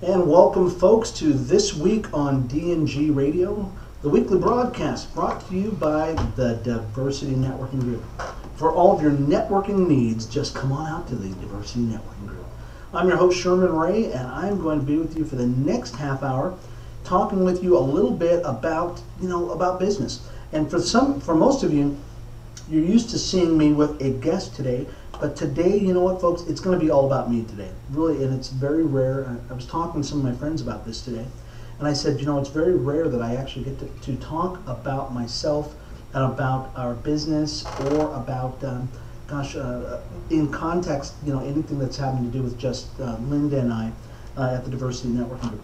And welcome, folks, to This Week on DNG Radio, the weekly broadcast brought to you by the Diversity Networking Group. For all of your networking needs, just come on out to the Diversity Networking Group. I'm your host, Sherman Ray, and I'm going to be with you for the next half hour, talking with you a little bit about, about business. And for most of you, you're used to seeing me with a guest today. But today, you know what, folks, it's going to be all about me today. Really, and it's very rare. I was talking to some of my friends about this today, and I said, it's very rare that I actually get to talk about myself and about our business or about, in context, anything that's having to do with just Linda and I at the Diversity Networking Group.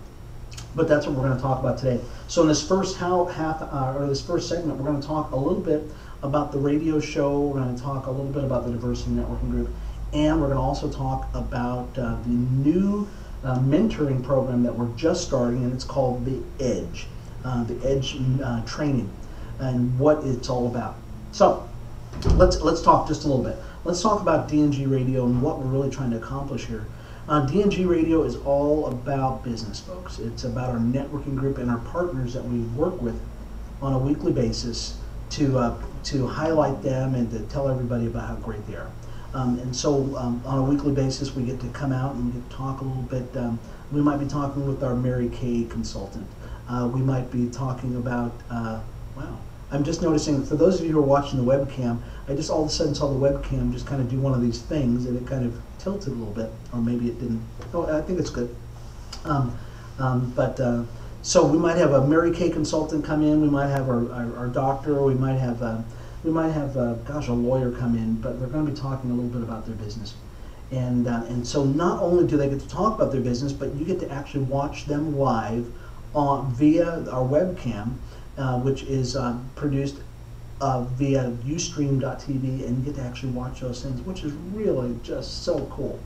But that's what we're going to talk about today. So in this first this first segment, we're going to talk a little bit about the radio show. We're going to talk a little bit about the Diversity Networking Group, and we're going to also talk about the new mentoring program that we're just starting, and it's called the Edge training, and what it's all about. So let's talk just a little bit. Let's talk about DNG Radio and what we're really trying to accomplish here. DNG Radio is all about business, folks. It's about our networking group and our partners that we work with on a weekly basis to highlight them and to tell everybody about how great they are. And so on a weekly basis, we get to come out and we get to talk a little bit. We might be talking with our Mary Kay consultant. We might be talking about, wow. I'm just noticing, for those of you who are watching the webcam, I just all of a sudden saw the webcam just kind of do one of these things, and it kind of tilted a little bit, or maybe it didn't. Oh, I think it's good. So we might have a Mary Kay consultant come in. We might have our doctor. We might have a lawyer come in. But we're going to be talking a little bit about their business, and so not only do they get to talk about their business, but you get to actually watch them live via our webcam, which is produced via Ustream.tv, and you get to actually watch those things, which is really just so cool.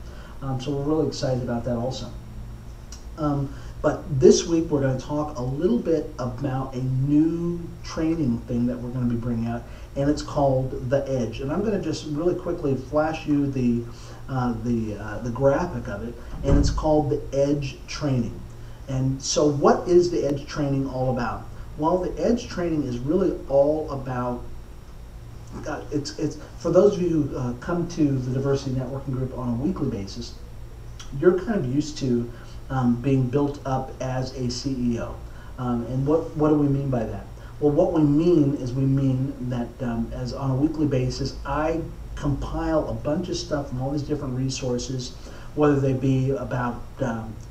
So we're really excited about that also. But this week we're going to talk a little bit about a new training thing that we're going to be bringing out, and it's called the Edge. And I'm going to just really quickly flash you the graphic of it, and it's called the Edge training. And so what is the Edge training all about? Well, the Edge training is really all about, it's for those of you who come to the Diversity Networking Group on a weekly basis, you're kind of used to being built up as a CEO. And what do we mean by that? Well, what we mean is that as on a weekly basis, I compile a bunch of stuff from all these different resources, whether they be about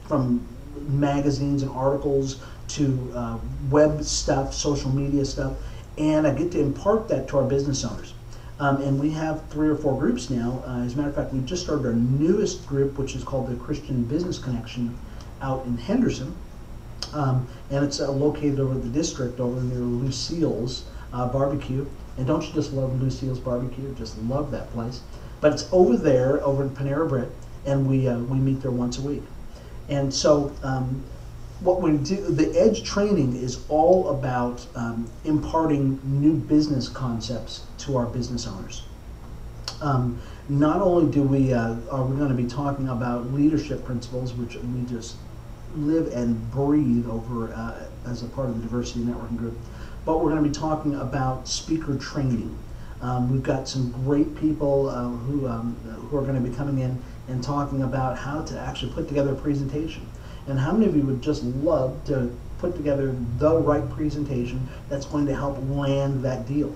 from magazines and articles to web stuff, social media stuff, and I get to impart that to our business owners. And we have 3 or 4 groups now. As a matter of fact, we've just started our newest group, which is called the Christian Business Connection, out in Henderson. And it's located over the district over near Lucille's Barbecue. And don't you just love Lucille's Barbecue? Just love that place. But it's over there, over in Panera Bread, and we meet there once a week. And so what we do, the Edge training is all about imparting new business concepts to our business owners. Not only are we going to be talking about leadership principles, which we just live and breathe over as a part of the Diversity Networking Group, but we're going to be talking about speaker training. We've got some great people who are going to be coming in and talking about how to actually put together a presentation. And how many of you would just love to put together the right presentation that's going to help land that deal?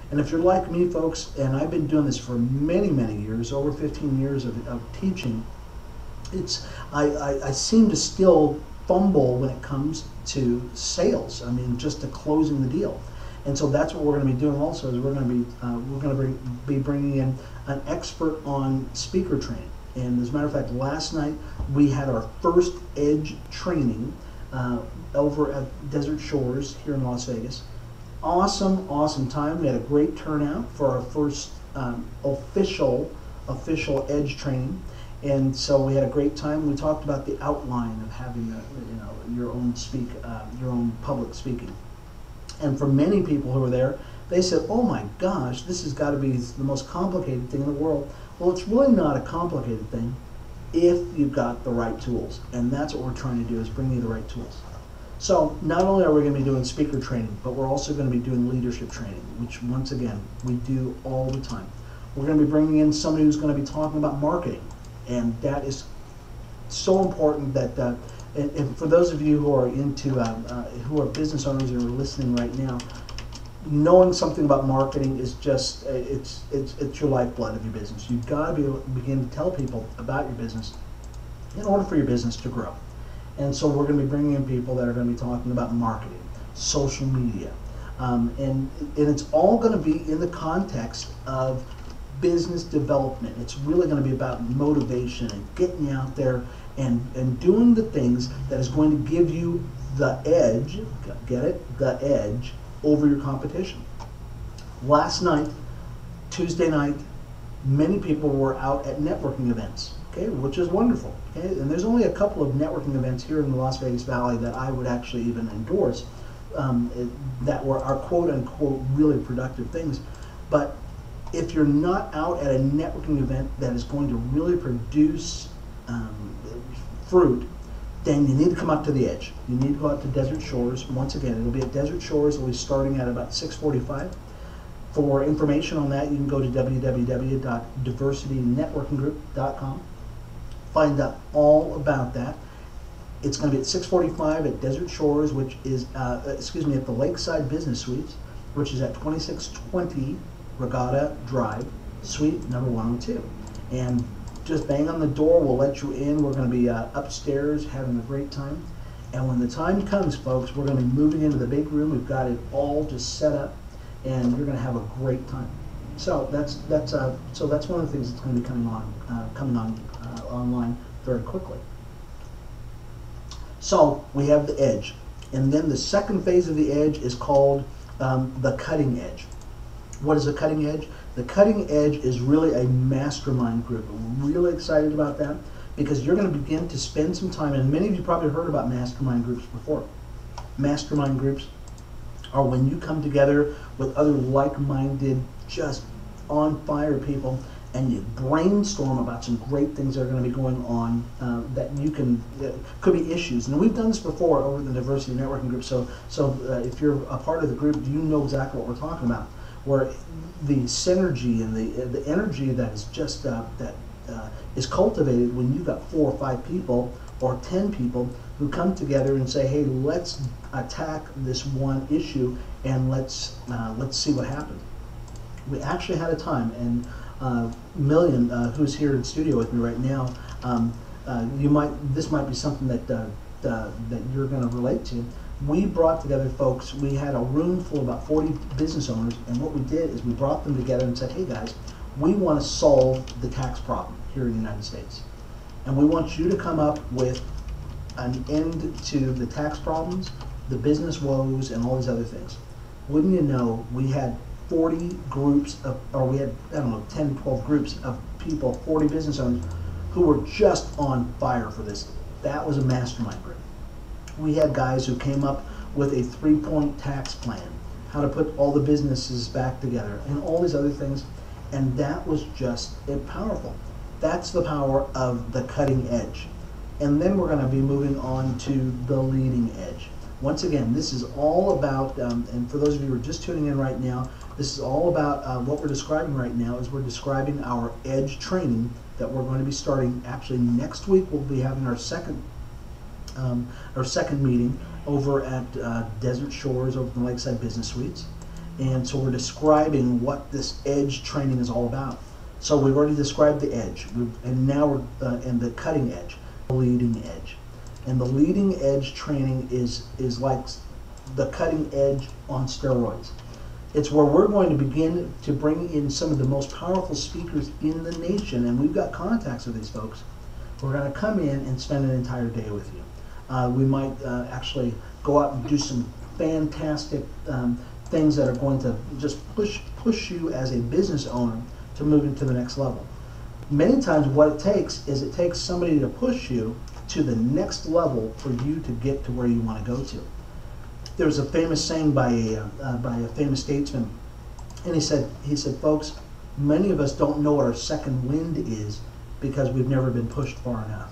And if you're like me, folks, and I've been doing this for many, many years, over 15 years of teaching, I seem to still fumble when it comes to sales. I mean, just to closing the deal. And so that's what we're going to be doing also, is we're going to be bringing in an expert on speaker training. And as a matter of fact, last night we had our first Edge training over at Desert Shores here in Las Vegas. Awesome time. We had a great turnout for our first official Edge training, and so we had a great time. We talked about the outline of having your own public speaking. And for many people who were there, they said, "Oh my gosh, this has got to be the most complicated thing in the world." Well, it's really not a complicated thing. if you've got the right tools. And that's what we're trying to do, is bring you the right tools. So not only are we going to be doing speaker training, but we're also going to be doing leadership training, which once again, we do all the time. We're going to be bringing in somebody who's going to be talking about marketing. And that is so important that, and for those of you who are who are business owners and are listening right now, knowing something about marketing is just, it's your lifeblood of your business. You've got to be able to begin to tell people about your business in order for your business to grow. And so we're going to be bringing in people that are going to be talking about marketing, social media, and it's all going to be in the context of business development. It's really going to be about motivation and getting you out there and doing the things that is going to give you the edge, get it? The edge over your competition. Last night, Tuesday night, many people were out at networking events, okay, which is wonderful. Okay? And there's only a couple of networking events here in the Las Vegas Valley that I would actually even endorse, that were our quote-unquote really productive things. But if you're not out at a networking event that is going to really produce fruit, then you need to come up to the edge. You need to go out to Desert Shores. Once again, it'll be at Desert Shores. It'll be starting at about 6:45. For information on that, you can go to www.diversitynetworkinggroup.com. Find out all about that. It's going to be at 6:45 at Desert Shores, which is, at the Lakeside Business Suites, which is at 2620 Regatta Drive, Suite number 102. And just bang on the door, we'll let you in. We're going to be upstairs having a great time. And when the time comes, folks, we're going to be moving into the big room. We've got it all just set up, and you're going to have a great time. So that's one of the things that's going to be coming on online very quickly. So we have the edge, and then the second phase of the edge is called the cutting edge. What is the cutting edge? The cutting edge is really a mastermind group. I'm really excited about that because you're going to begin to spend some time, and many of you probably heard about mastermind groups before. Mastermind groups are when you come together with other like-minded, just on fire people, and you brainstorm about some great things that are going to be going on that you can, could be issues. And we've done this before over the Diversity Networking Group, so if you're a part of the group, you know exactly what we're talking about, where the synergy and the energy that is just, is cultivated when you've got 4 or 5 people or 10 people who come together and say, hey, let's attack this one issue and let's see what happens. We actually had a time, and Million, who's here in studio with me right now, this might be something that you're going to relate to. We brought together folks. We had a room full of about 40 business owners, and what we did is we brought them together and said, hey guys, we want to solve the tax problem here in the United States, and we want you to come up with an end to the tax problems, the business woes, and all these other things. Wouldn't you know, we had 40 groups of, or we had, I don't know, 10, 12 groups of people, 40 business owners, who were just on fire for this. That was a mastermind group. We had guys who came up with a 3-point tax plan, how to put all the businesses back together, and all these other things, and that was just powerful. That's the power of the cutting edge. And then we're going to be moving on to the leading edge. Once again, this is all about, and for those of you who are just tuning in right now, this is all about what we're describing right now is we're describing our edge training that we're going to be starting actually next week. We'll be having our second meeting over at Desert Shores over the Lakeside Business Suites. And so we're describing what this edge training is all about. So we've already described the edge, and now we're in the cutting edge, the leading edge. And the leading edge training is like the cutting edge on steroids. It's where we're going to begin to bring in some of the most powerful speakers in the nation, and we've got contacts with these folks. We're going to come in and spend an entire day with you. We might actually go out and do some fantastic things that are going to just push you as a business owner to move into the next level. Many times what it takes is it takes somebody to push you to the next level for you to get to where you want to go to. There's a famous saying by a famous statesman, and he said, folks, many of us don't know what our second wind is because we've never been pushed far enough.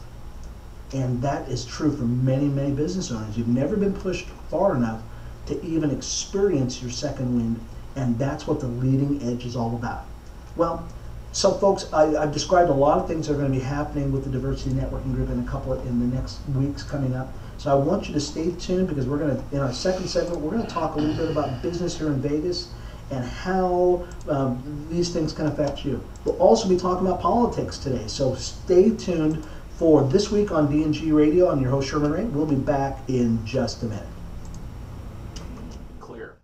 And that is true for many, many business owners. You've never been pushed far enough to even experience your second wind, and that's what the leading edge is all about. Well, so folks, I've described a lot of things that are going to be happening with the Diversity Networking Group in the next weeks coming up. So I want you to stay tuned, because we're going to, in our second segment, we're going to talk a little bit about business here in Vegas and how these things can affect you. We'll also be talking about politics today, so stay tuned for This Week on DNG Radio. I'm your host, Sherman Ray. We'll be back in just a minute. Clear.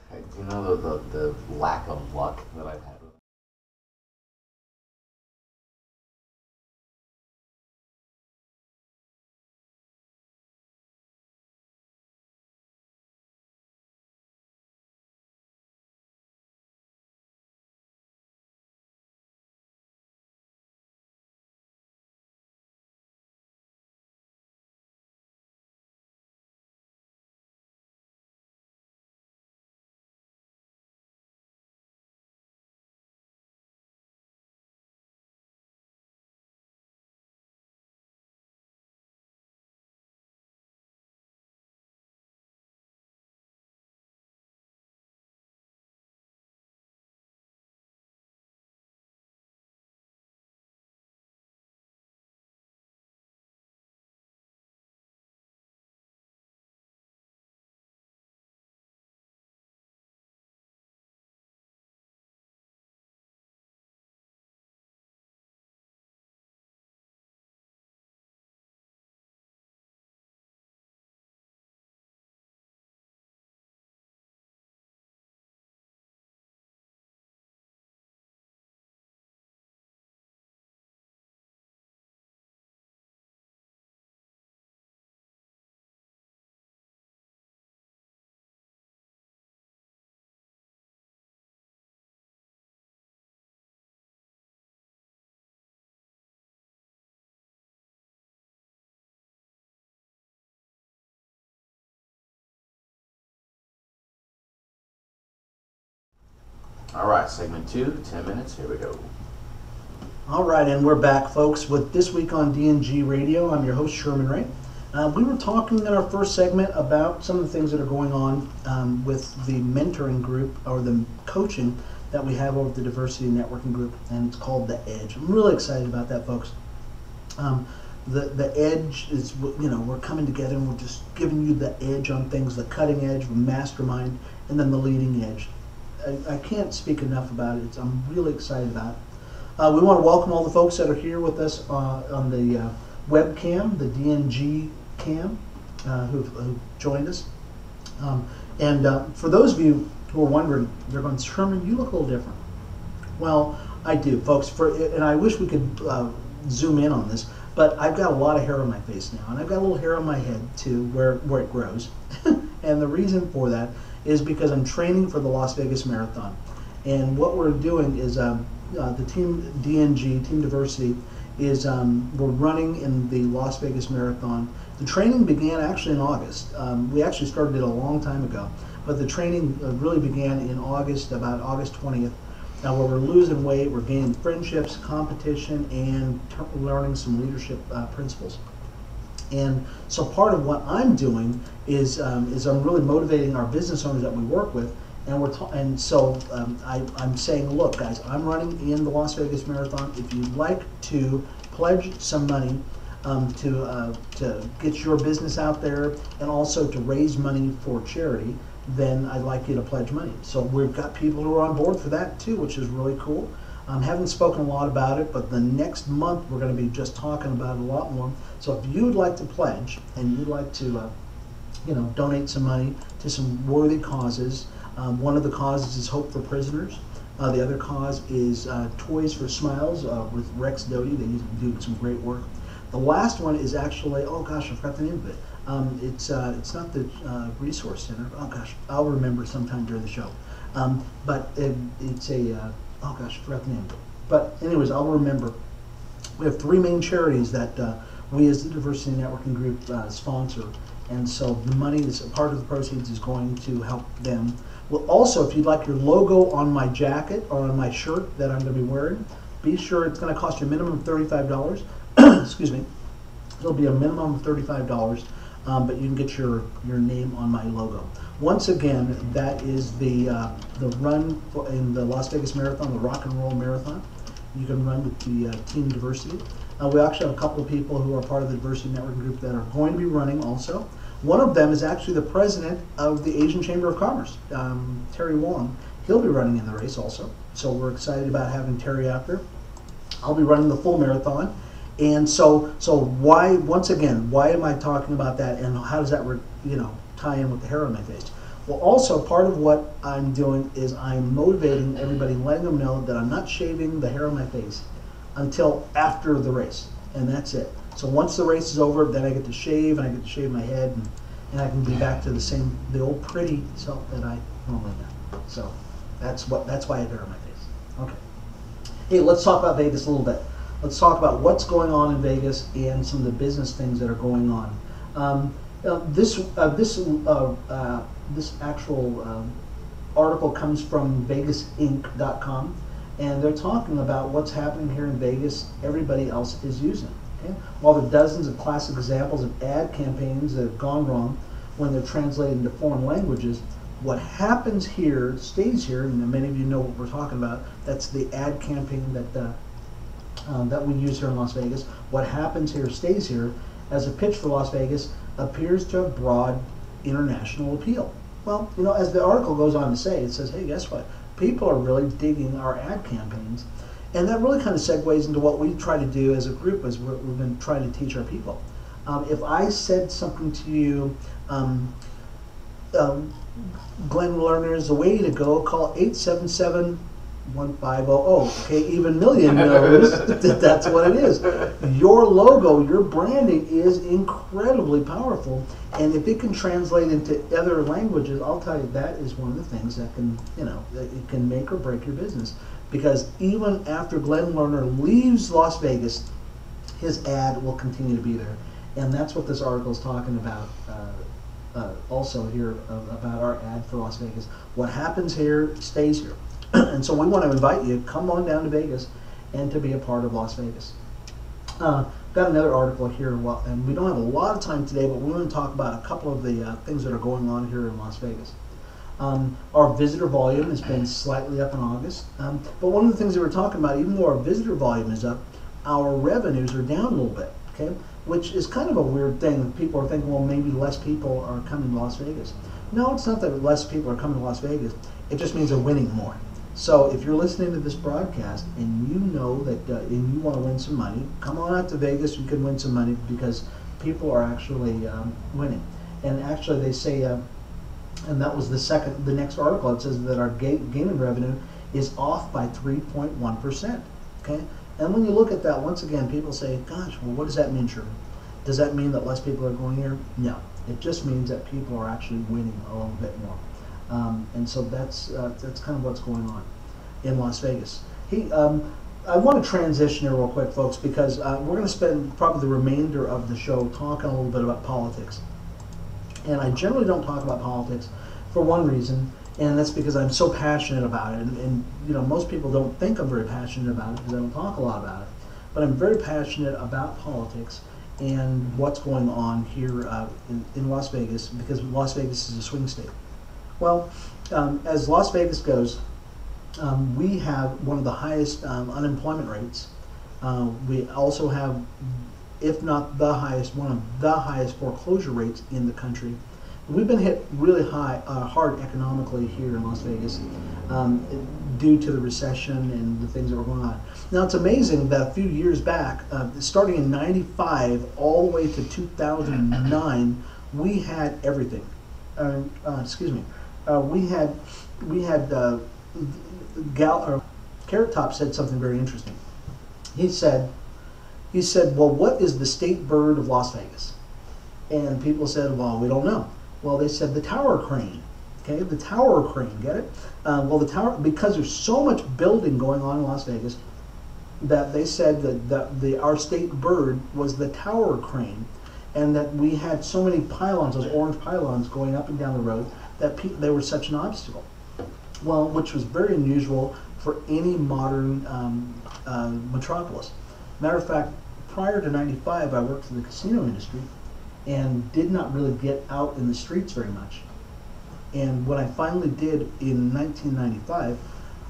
Do you know the lack of luck that I've had with it? All right, segment 2, 10 minutes. Here we go. All right, and we're back, folks, with This Week on DNG Radio. I'm your host, Sherman Ray. We were talking in our first segment about some of the things that are going on with the mentoring group, or the coaching that we have over the Diversity Networking Group, and it's called The Edge. I'm really excited about that, folks. The edge is, we're coming together and we're just giving you the edge on things, the cutting edge, the mastermind, and then the leading edge. I can't speak enough about it. I'm really excited about it. We want to welcome all the folks that are here with us on the webcam, the DNG cam, who've joined us. And for those of you who are wondering, they're going, Sherman, you look a little different. Well, I do, folks. And I wish we could zoom in on this, but I've got a lot of hair on my face now, and I've got a little hair on my head too, where it grows. And the reason for that is because I'm training for the Las Vegas Marathon. And what we're doing is the team DNG, Team Diversity, is we're running in the Las Vegas Marathon. The training began actually in August. We actually started it a long time ago, but the training really began in August, about August 20th. Now, where we're losing weight, we're gaining friendships, competition, and learning some leadership principles. And so part of what I'm doing is I'm really motivating our business owners that we work with, and so I'm saying, look, guys, I'm running in the Las Vegas Marathon. If you'd like to pledge some money to get your business out there and also to raise money for charity, then I'd like you to pledge money. So we've got people who are on board for that too, which is really cool. Haven't spoken a lot about it, but the next month we're going to be just talking about it a lot more. So if you'd like to pledge and you'd like to, donate some money to some worthy causes, one of the causes is Hope for Prisoners. The other cause is Toys for Smiles with Rex Doty. They do some great work. The last one is actually, oh gosh, I forgot the name of it. It's not the Resource Center. Oh gosh, I'll remember sometime during the show. But it's a, oh gosh, I forgot the name of it. But anyways, I'll remember. We have three main charities that we as the Diversity Networking Group sponsor. And so the money, part of the proceeds is going to help them. Well, also, if you'd like your logo on my jacket or on my shirt that I'm going to be wearing, be sure it's going to cost you a minimum of $35. Excuse me. It'll be a minimum of $35, but you can get your name on my logo. Once again, that is the run in the Las Vegas Marathon, the Rock and Roll Marathon. You can run with the Team Diversity. We actually have a couple of people who are part of the Diversity Networking Group that are going to be running also. One of them is actually the president of the Asian Chamber of Commerce, Terry Wong. He'll be running in the race also. So we're excited about having Terry out there. I'll be running the full marathon. And so why, once again, why am I talking about that, and how does that tie in with the hair on my face? Well, also part of what I'm doing is I'm motivating everybody, letting them know that I'm not shaving the hair on my face until after the race, and that's it. So once the race is over, then I get to shave, and I get to shave my head, and I can be back to the old pretty self that I normally am. So that's why I have hair on my face. Okay. Hey, let's talk about Vegas a little bit. Let's talk about what's going on in Vegas and some of the business things that are going on. This actual article comes from VegasInc.com, and they're talking about what's happening here in Vegas. Everybody else is using. Okay? While there are dozens of classic examples of ad campaigns that have gone wrong when they're translated into foreign languages, what happens here stays here, and many of you know what we're talking about. That's the ad campaign that we use here in Las Vegas. What happens here stays here, as a pitch for Las Vegas appears to have broad international appeal. Well, as the article goes on to say, it says, hey, guess what? People are really digging our ad campaigns. And that really kind of segues into what we try to do as a group, as we've been trying to teach our people. If I said something to you, Glenn Learners, the way to go, call 877-1500. Okay, even Million knows that that's what it is. Your logo, your branding is incredibly powerful, and if it can translate into other languages, I'll tell you, that is one of the things that can, it can make or break your business. Because even after Glenn Lerner leaves Las Vegas, his ad will continue to be there, and that's what this article is talking about. Also here about our ad for Las Vegas. What happens here stays here. And so we want to invite you, come on down to Vegas and to be a part of Las Vegas. Got another article here, and we don't have a lot of time today, but we're going to talk about a couple of the things that are going on here in Las Vegas. Our visitor volume has been slightly up in August, but one of the things that we're talking about, even though our visitor volume is up, our revenues are down a little bit, okay? Which is kind of a weird thing. People are thinking, well, maybe less people are coming to Las Vegas. No, it's not that less people are coming to Las Vegas. It just means they're winning more. So if you're listening to this broadcast and you know that and you want to win some money, come on out to Vegas. You can win some money because people are actually winning. And actually, they say And that was the next article. It says that our gaming revenue is off by 3.1%. Okay, and when you look at that, once again, people say, "Gosh, well, what does that mean, Sherman? Does that mean that less people are going here?" No, it just means that people are actually winning a little bit more, and so that's kind of what's going on in Las Vegas. I want to transition here real quick, folks, because we're going to spend probably the remainder of the show talking a little bit about politics. And I generally don't talk about politics for one reason, and that's because I'm so passionate about it. And you know, most people don't think I'm very passionate about it because I don't talk a lot about it. But I'm very passionate about politics and what's going on here in Las Vegas, because Las Vegas is a swing state. Well, as Las Vegas goes, we have one of the highest unemployment rates. We also have, if not the highest, one of the highest foreclosure rates in the country. We've been hit really hard economically here in Las Vegas due to the recession and the things that were going on. Now, it's amazing that a few years back, starting in '95 all the way to 2009, we had everything. We had Carrot Top said something very interesting. He said, well, what is the state bird of Las Vegas? And people said, well, we don't know. Well, they said the tower crane. Okay, the tower crane, get it? Well, the tower, because there's so much building going on in Las Vegas, that they said that our state bird was the tower crane, and that we had so many pylons, those orange pylons going up and down the road, that they were such an obstacle. Well, which was very unusual for any modern metropolis. Matter of fact, prior to '95, I worked in the casino industry and did not really get out in the streets very much. And when I finally did in 1995,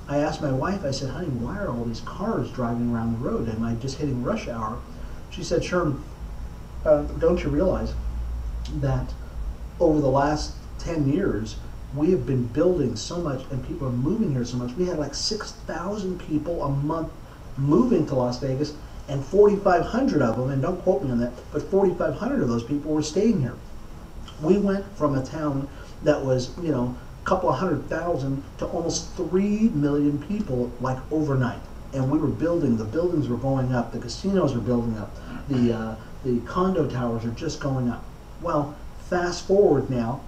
I asked my wife, I said, honey, why are all these cars driving around the road? Am I just hitting rush hour? She said, Sherm, don't you realize that over the last 10 years, we have been building so much and people are moving here so much. We had like 6,000 people a month moving to Las Vegas, and 4,500 of them, and don't quote me on that, but 4,500 of those people were staying here. We went from a town that was, you know, a couple of 100,000 to almost 3 million people like overnight. And we were building, the buildings were going up, the casinos are building up, the condo towers are just going up. Well, fast forward now,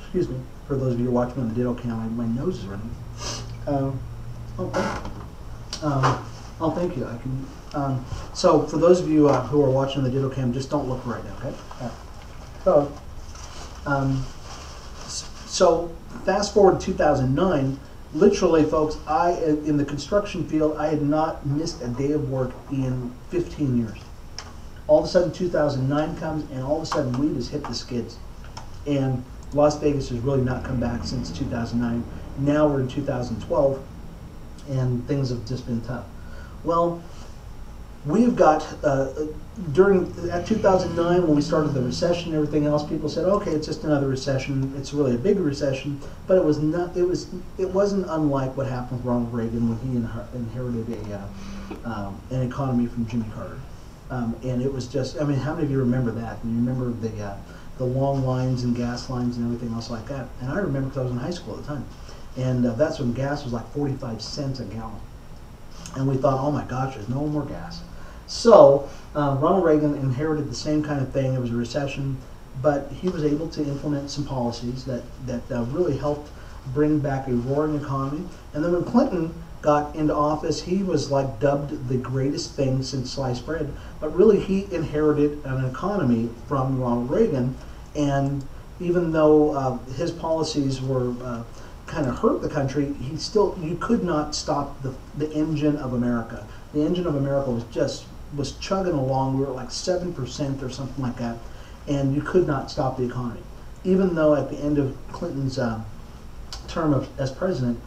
excuse me, for those of you who are watching on the Ditto Cam, my nose is running. Oh, thank you. I can. So for those of you who are watching the Ditto Cam, just don't look right now, okay? So fast forward to 2009, literally, folks, in the construction field, I had not missed a day of work in 15 years. All of a sudden, 2009 comes, and all of a sudden, we just hit the skids. And Las Vegas has really not come back since 2009. Now we're in 2012, and things have just been tough. Well, we've got, at 2009, when we started the recession and everything else, people said, okay, it's just another recession. It's really a big recession, but it was not. It wasn't unlike what happened with Ronald Reagan when he inherited an economy from Jimmy Carter. And it was just, I mean, how many of you remember that? And you remember the long lines and gas lines and everything else like that? And I remember because I was in high school at the time. And that's when gas was like 45 cents a gallon. And we thought, oh my gosh, there's no more gas. So Ronald Reagan inherited the same kind of thing. It was a recession, but he was able to implement some policies that really helped bring back a roaring economy. And then when Clinton got into office, he was like dubbed the greatest thing since sliced bread. But really, he inherited an economy from Ronald Reagan, and even though his policies were kind of hurt the country, you could not stop the engine of America. The engine of America was chugging along. We were like 7% or something like that, and you could not stop the economy. Even though at the end of Clinton's term as president,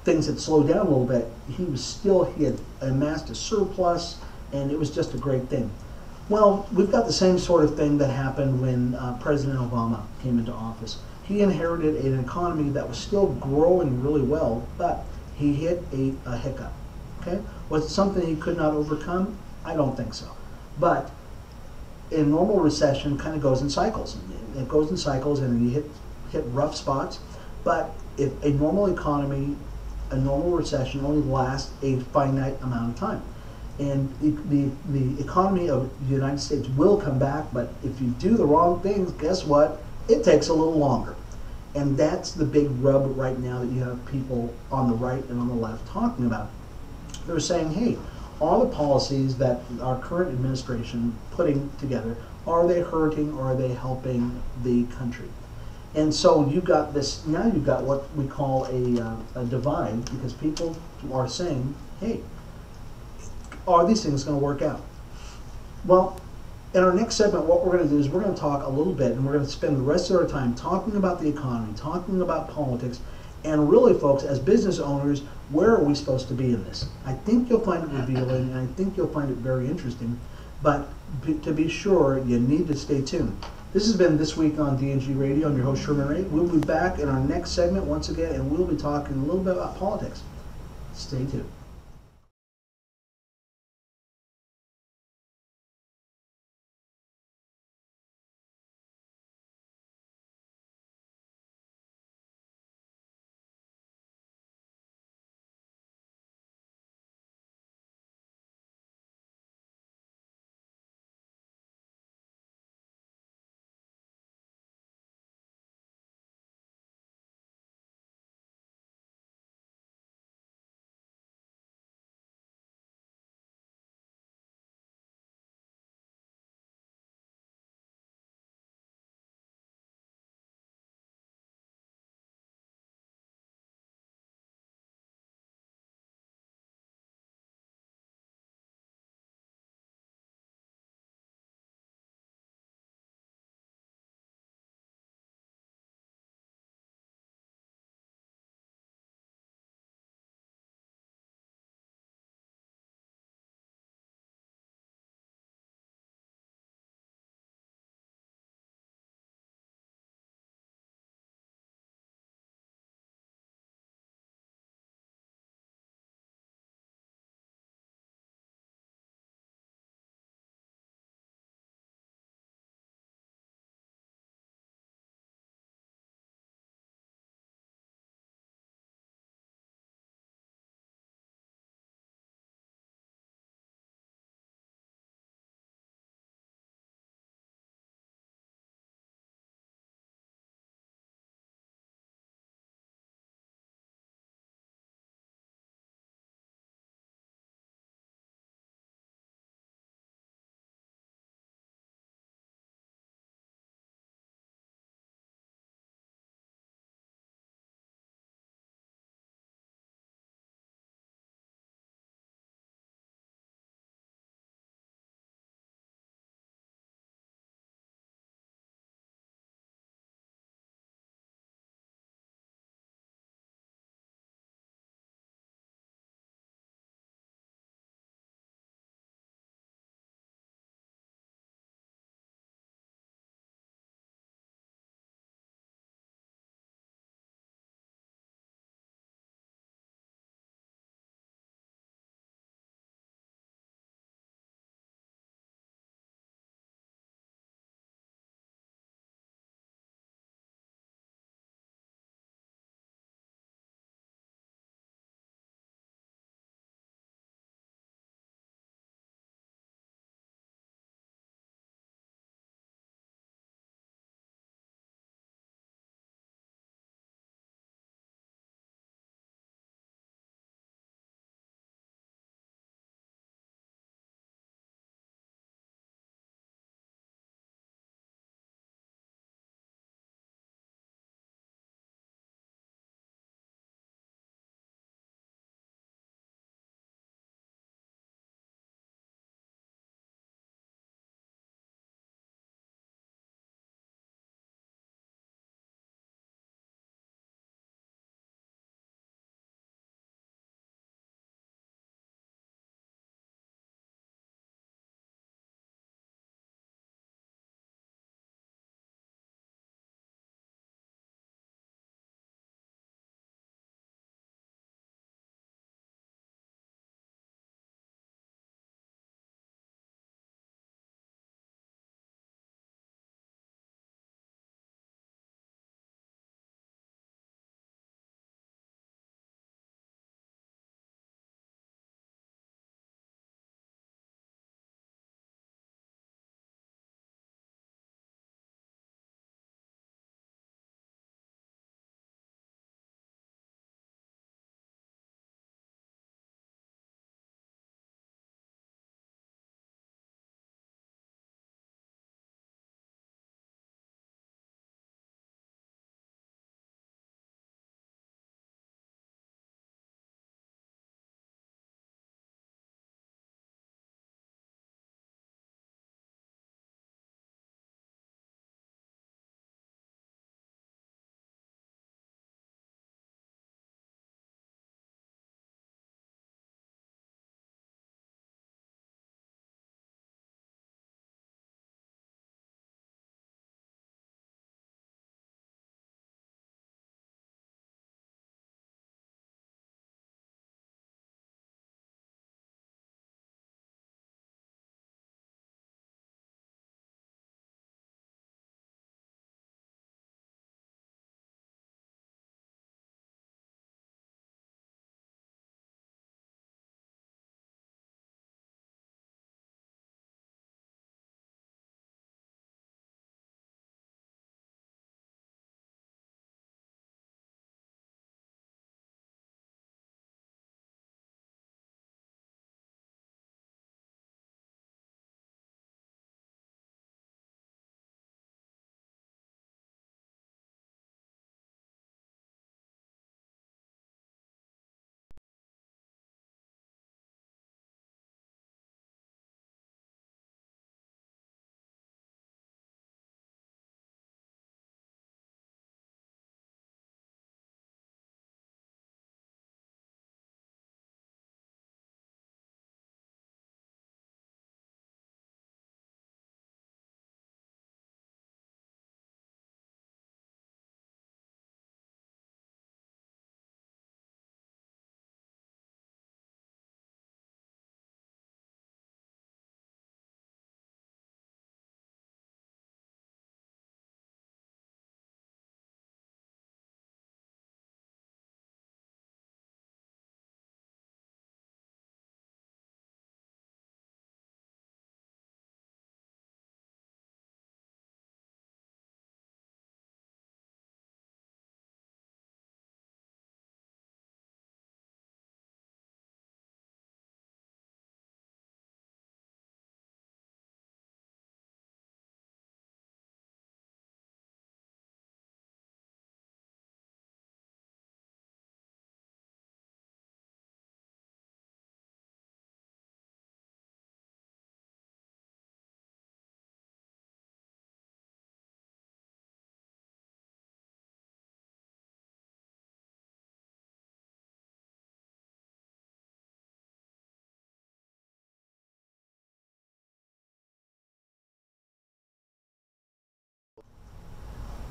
things had slowed down a little bit, he had amassed a surplus, and it was just a great thing. Well, we've got the same sort of thing that happened when President Obama came into office. He inherited an economy that was still growing really well, but he hit a hiccup. Okay, was it something he could not overcome? I don't think so. But a normal recession kind of goes in cycles. It goes in cycles, and you hit rough spots, but if a normal economy, a normal recession only lasts a finite amount of time. And the economy of the United States will come back, but if you do the wrong things, guess what? It takes a little longer. And that's the big rub right now that you have people on the right and on the left talking about. They're saying, hey, all the policies that our current administration putting together, are they hurting or are they helping the country? And so you've got this, now you've got what we call a divide, because people are saying, hey, are these things going to work out? Well, in our next segment, what we're going to do is we're going to talk a little bit, and we're going to spend the rest of our time talking about the economy, talking about politics, and really, folks, as business owners, where are we supposed to be in this? I think you'll find it revealing, and I think you'll find it very interesting, but to be sure, you need to stay tuned. This has been This Week on DNG Radio. I'm your host, Sherman Ray. We'll be back in our next segment once again, and we'll be talking a little bit about politics. Stay tuned.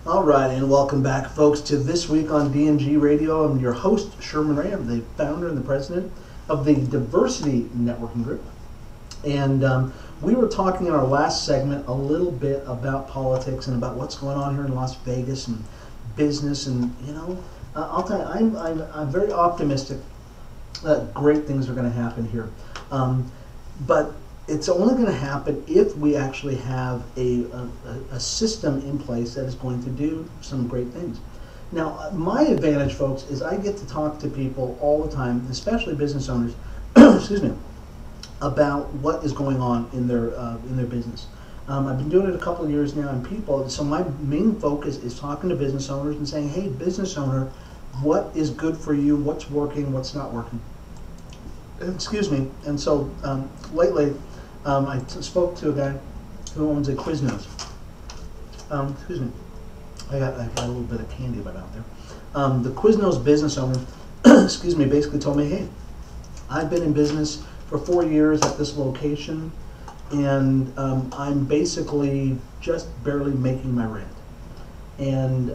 All right, and welcome back, folks, to This Week on DNG Radio. I'm your host, Sherman Ray. I'm the founder and the president of the Diversity Networking Group. And we were talking in our last segment a little bit about politics and about what's going on here in Las Vegas and business. And, I'll tell you, I'm very optimistic that great things are going to happen here. But it's only going to happen if we actually have a system in place that is going to do some great things. Now, my advantage, folks, is I get to talk to people all the time, especially business owners, excuse me, about what is going on in their business. I've been doing it a couple of years now, and people. So my main focus is talking to business owners and saying, "Hey, business owner, what is good for you? What's working? What's not working?" Excuse me. And so lately, I spoke to a guy who owns a Quiznos. Excuse me. I got a little bit of candy in my mouth there. The Quiznos business owner, excuse me, basically told me, "Hey, I've been in business for 4 years at this location, and I'm basically just barely making my rent." And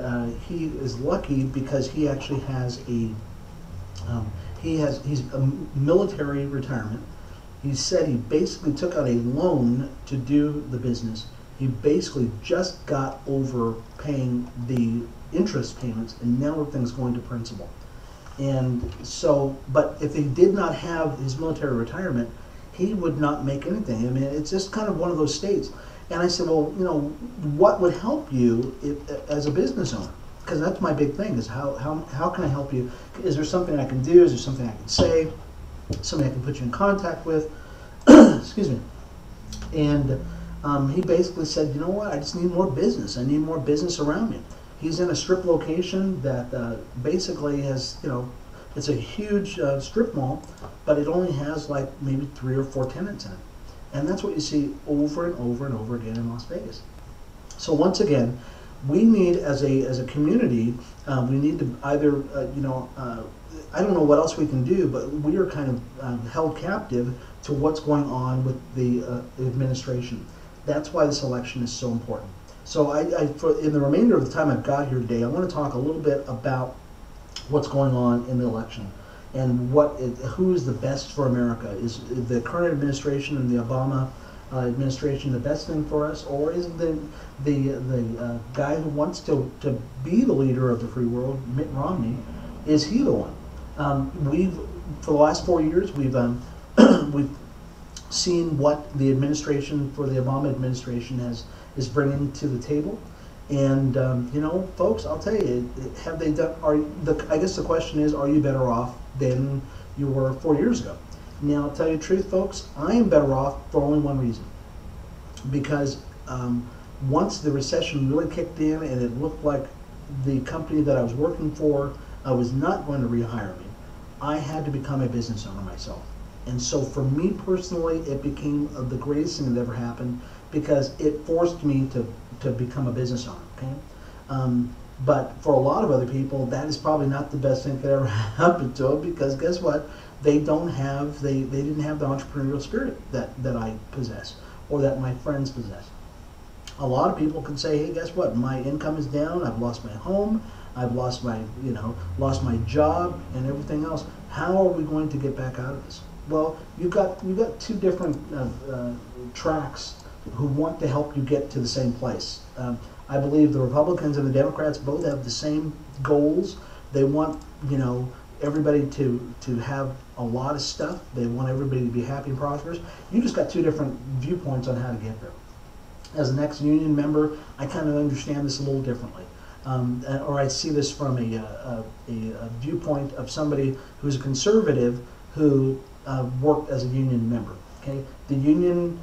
he is lucky because he actually has he's a military retirement. He said he basically took out a loan to do the business. He basically just got over paying the interest payments, and now everything's going to principal. And so, but if he did not have his military retirement, he would not make anything. I mean, it's just kind of one of those states. And I said, well, what would help you as a business owner? Because that's my big thing, is how can I help you? Is there something I can do? Is there something I can say? Somebody I can put you in contact with? Excuse me. And he basically said, you know what, I just need more business. I need more business around me. He's in a strip location that basically has, it's a huge strip mall, but it only has like maybe 3 or 4 tenants in it. And that's what you see over and over and over again in Las Vegas. So once again, we need, as a community, we need to either, I don't know what else we can do, but we are kind of held captive to what's going on with the administration. That's why this election is so important. So in the remainder of the time I've got here today, I want to talk a little bit about what's going on in the election and who is the best for America. Is the current administration and the Obama administration the best thing for us, or is the guy who wants to be the leader of the free world, Mitt Romney, is he the one? For the last 4 years, we've seen what the administration for the Obama administration is bringing to the table, and folks, I'll tell you, have they done? I guess the question is, are you better off than you were 4 years ago? Now, I'll tell you the truth, folks, I am better off for only one reason. Because once the recession really kicked in and it looked like the company that I was working for was not going to rehire me, I had to become a business owner myself. And so for me personally, it became the greatest thing that ever happened, because it forced me to become a business owner, okay? But for a lot of other people, that is probably not the best thing that ever happened to them, because guess what? They didn't have the entrepreneurial spirit that I possess, or that my friends possess. A lot of people can say, hey, guess what? My income is down, I've lost my home, I've lost my job and everything else. How are we going to get back out of this? Well, you've got 2 different tracks who want to help you get to the same place. I believe the Republicans and the Democrats both have the same goals. They want, everybody to have a lot of stuff. They want everybody to be happy and prosperous. You just got 2 different viewpoints on how to get there. As an ex-union member, I kind of understand this a little differently. Or I see this from a viewpoint of somebody who's a conservative who worked as a union member. Okay, the union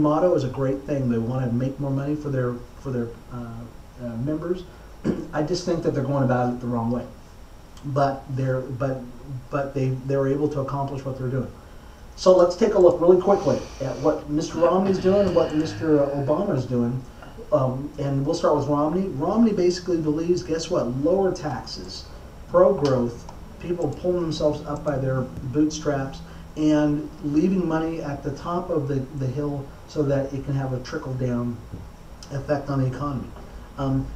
motto is a great thing. They want to make more money for their members. I just think that they're going about it the wrong way. But they're able to accomplish what they're doing. So let's take a look really quickly at what Mr. Romney is doing and what Mr. Obama is doing. And we'll start with Romney. Romney basically believes, guess what? Lower taxes, pro-growth, people pulling themselves up by their bootstraps, and leaving money at the top of the hill so that it can have a trickle-down effect on the economy.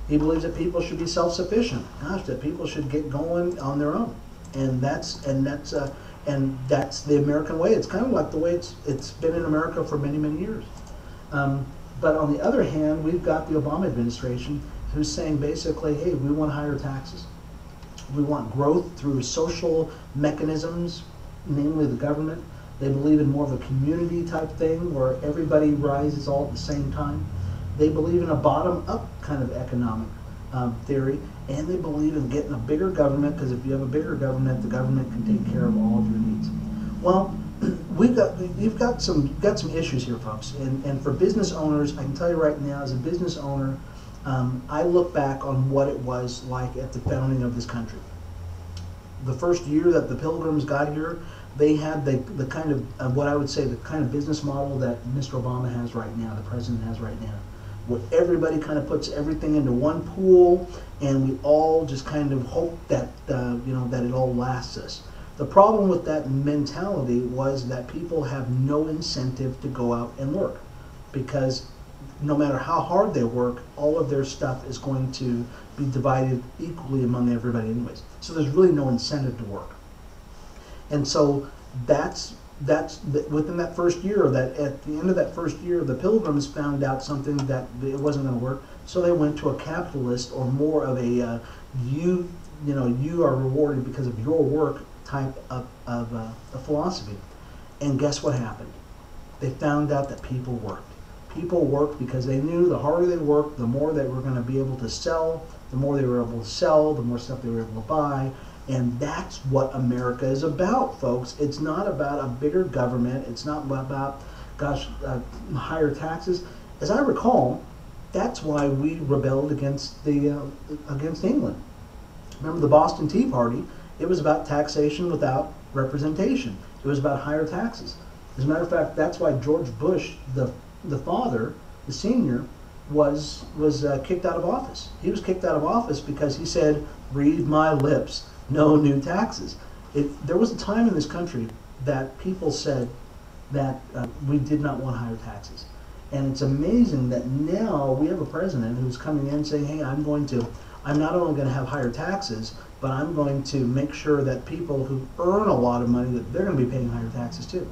He believes that people should be self-sufficient. Gosh, that people should get going on their own, and that's the American way. It's kind of like the way it's been in America for many, many years. But on the other hand, we've got the Obama administration who's saying basically, hey, we want higher taxes. We want growth through social mechanisms, namely the government. They believe in more of a community type thing where everybody rises all at the same time. They believe in a bottom-up kind of economic theory, and they believe in getting a bigger government, because if you have a bigger government, the government can take care of all of your needs. Well, you've got some issues here, folks, and for business owners, I can tell you right now, as a business owner, I look back on what it was like at the founding of this country. The first year that the Pilgrims got here, they had the kind of what I would say the kind of business model that Mr. Obama has right now, the president has right now, where everybody kind of puts everything into one pool, and we all just kind of hope that that it all lasts us. The problem with that mentality was that people have no incentive to go out and work, because no matter how hard they work, all of their stuff is going to be divided equally among everybody anyways. So there's really no incentive to work. And so that's within that first year, that at the end of that first year, the Pilgrims found out something that it wasn't going to work. So they went to a capitalist, or more of a you are rewarded because of your work type of a philosophy. And guess what happened? They found out that people worked. People worked because they knew the harder they worked, the more they were going to be able to sell. The more they were able to sell, the more stuff they were able to buy. And that's what America is about, folks. It's not about a bigger government. It's not about, higher taxes. As I recall, that's why we rebelled against England. Remember the Boston Tea Party? It was about taxation without representation. It was about higher taxes. As a matter of fact, that's why George Bush, the father, the senior, was kicked out of office. He was kicked out of office because he said, "Read my lips, no new taxes." There was a time in this country that people said that we did not want higher taxes. And it's amazing that now we have a president who's coming in saying, hey, I'm not only going to have higher taxes, but I'm going to make sure that people who earn a lot of money, that they're going to be paying higher taxes too.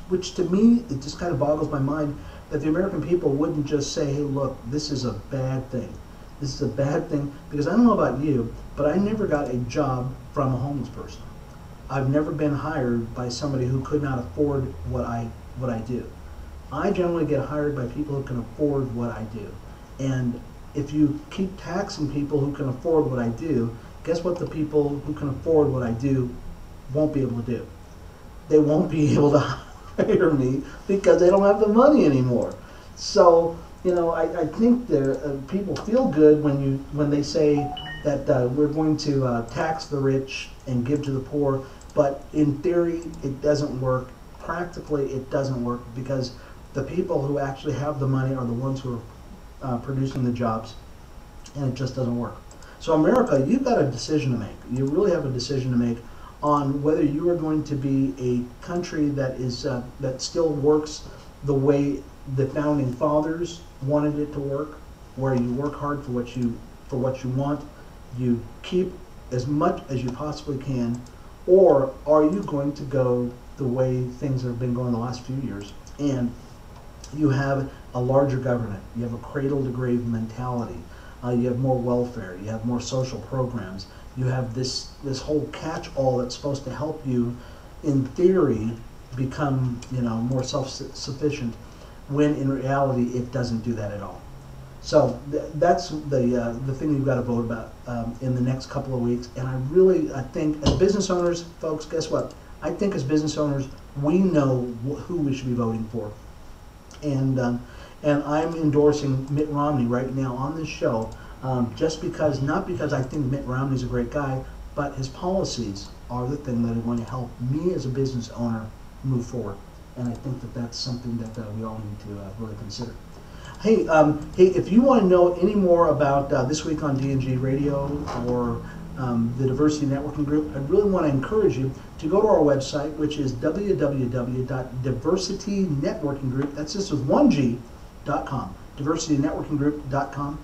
Which to me, it just kind of boggles my mind that the American people wouldn't just say, hey, look, this is a bad thing. This is a bad thing, because I don't know about you, but I never got a job from a homeless person. I've never been hired by somebody who could not afford what I do. I generally get hired by people who can afford what I do. And if you keep taxing people who can afford what I do, guess what the people who can afford what I do won't be able to do? They won't be able to hire me because they don't have the money anymore. So, I think people feel good when they say that we're going to tax the rich and give to the poor, but in theory it doesn't work. Practically it doesn't work, because the people who actually have the money are the ones who are producing the jobs, and it just doesn't work. So America, you've got a decision to make. You really have a decision to make on whether you are going to be a country that is that still works the way the founding fathers wanted it to work, where you work hard for what you want, you keep as much as you possibly can, or are you going to go the way things have been going the last few years, and you have a larger government, you have a cradle-to-grave mentality, you have more welfare, you have more social programs, you have this whole catch-all that's supposed to help you, in theory, become more self-sufficient, when in reality it doesn't do that at all. So that's the thing you've got to vote about in the next couple of weeks. And I think as business owners, folks, guess what? I think as business owners, we know who we should be voting for. And I'm endorsing Mitt Romney right now on this show, not because I think Mitt Romney's a great guy, but his policies are the thing that are going to help me as a business owner move forward. And I think that that's something that we all need to really consider. Hey, if you want to know any more about This Week on DNG Radio or the Diversity Networking Group, I really want to encourage you to go to our website, which is www.diversitynetworkinggroup, that's just with 1G.com, diversitynetworkinggroup.com.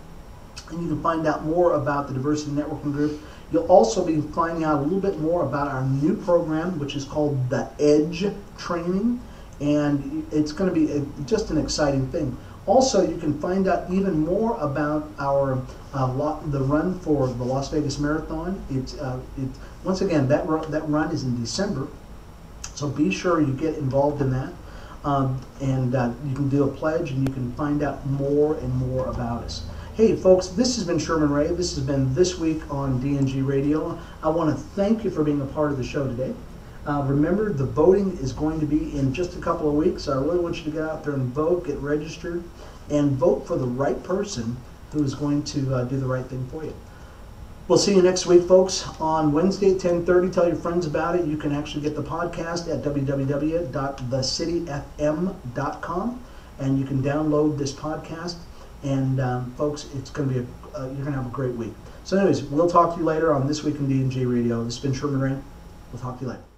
and you can find out more about the Diversity Networking Group. You'll also be finding out a little bit more about our new program, which is called the EDGE training, and it's going to be just an exciting thing. Also, you can find out even more about our the run for the Las Vegas Marathon. Once again, that run is in December, so be sure you get involved in that. You can do a pledge, and you can find out more and more about us. Hey folks, this has been Sherman Ray. This has been This Week on DNG Radio. I want to thank you for being a part of the show today. Remember, the voting is going to be in just a couple of weeks, so I really want you to get out there and vote, get registered, and vote for the right person who is going to do the right thing for you. We'll see you next week, folks, on Wednesday at 10:30. Tell your friends about it. You can actually get the podcast at www.thecityfm.com, and you can download this podcast. And folks, it's going to be you're going to have a great week. So anyways, we'll talk to you later on This Week in DNG Radio. This has been Sherman Ray. We'll talk to you later.